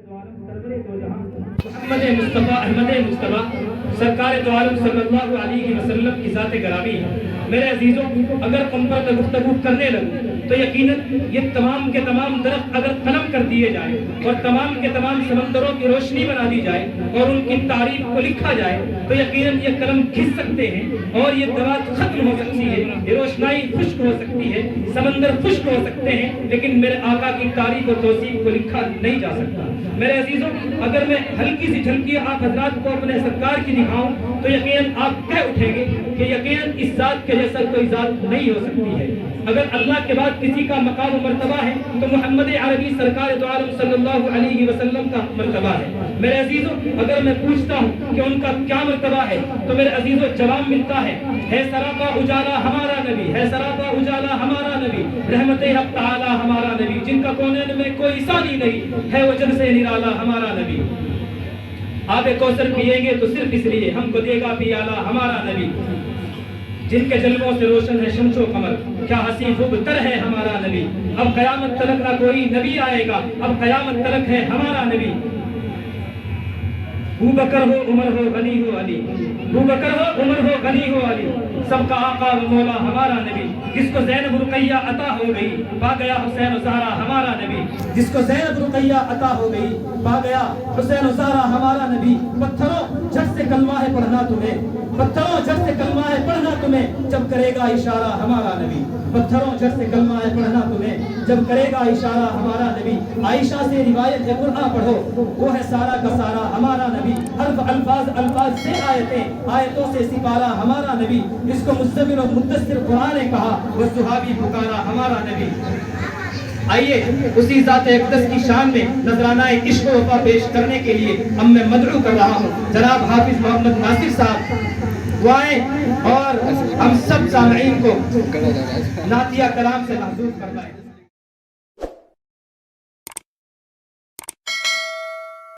محمد مصطفیٰ احمد مصطفیٰ سرکار دو عالم صلی اللہ علیہ وسلم کی ذات گرامی ہے۔ میرے عزیزوں، اگر ان پر گفتگو کرنے لگوں تو یقیناً یہ تمام کے تمام درخت اگر قلم کر دیے جائیں اور تمام کے تمام سمندروں کی روشنی بنا دی جائے اور ان کی تعریف کو لکھا جائے تو یقیناً یہ قلم گھس سکتے ہیں اور یہ دوات ختم ہو سکتی ہے، یہ روشنائی خشک ہو سکتی ہے، سمندر خشک ہو سکتے ہیں، لیکن میرے آقا کی تعریف و توصیف کو لکھا نہیں جا سکتا۔ میرے عزیزوں، اگر میں ہلکی سی جھلکی آپ حضرات کو اپنے سرکار کی دکھاؤں تو یقیناً آپ کہہ اٹھیں گے کہ یقیناً اس ذات کے جیسا کوئی ذات نہیں ہو سکتی ہے۔ اگر اللہ کے بعد کسی کا مقام و مرتبہ ہے تو محمد عربی سرکار دو عالم صلی اللہ علیہ وسلم کا مرتبہ ہے۔ میرے عزیزوں، اگر میں پوچھتا ہوں کہ ان کا کیا مرتبہ ہے تو میرے عزیزوں جواب ملتا ہے سراپا اجالا ہمارا نبی، ہے سراپا اجالا ہمارا نبی، رحمت حق تعالی ہمارا نبی، جن کا کونین میں کوئی ثانی نہیں ہے، وہ جن سے نرالا ہمارا نبی۔ آب کوثر پیئیں گے تو صرف اس لیے ہم کو دے گا پیالہ ہمارا نبی، جن کے جلووں سے روشن ہے شمس و قمر، کیا حسین خوب تر ہے ہمارا نبی۔ اب قیامت تلک نہ کوئی نبی آئے گا، اب قیامت تلک ہے ہمارا نبی۔ ابو بکر ہو عمر ہو غنی ہو علی، ابو بکر ہو عمر ہو غنی ہو علی، سب کا آقا و مولا ہمارا نبی، جس کو زینب رقیہ عطا ہو گئی پا گیا حسین و زہرا ہمارا نبی، جس کو زینب رقیہ عطا ہو گئی پا گیا حسین و زہرا ہمارا نبی۔ پتھروں جھٹ سے کلمہ ہے پڑھنا تمہیں، پتھروں جھٹ سے کلمہ ہے پڑھنا تمہیں، جب کرے گا اشارہ ہمارا نبی۔ پتھروں جھٹ سے کلمہ ہے پڑھنا تمہیں، جب کرے گا اشارہ ہمارا نبی۔ عائشہ سے روایت ہے قرآن پڑھو، وہ ہے سارا کا سارا ہمارا نبی۔ حرف الفاظ الفاظ سے آیتیں، آیتوں سے سپارہ ہمارا نبی، جس کو مزمل و مدثر قرآن نے کہا وہ صحابی پکارا ہمارا نبی۔ آئیے اسی ذات اقدس کی شان میں نذرانہ عشق و وفا پیش کرنے کے لیے اب میں مدعو کر رہا ہوں جناب حافظ محمد ناصر صاحب، دعائیں اور ہم سب سامعین کو نعتیہ کلام سے محظوظ فرمائیں۔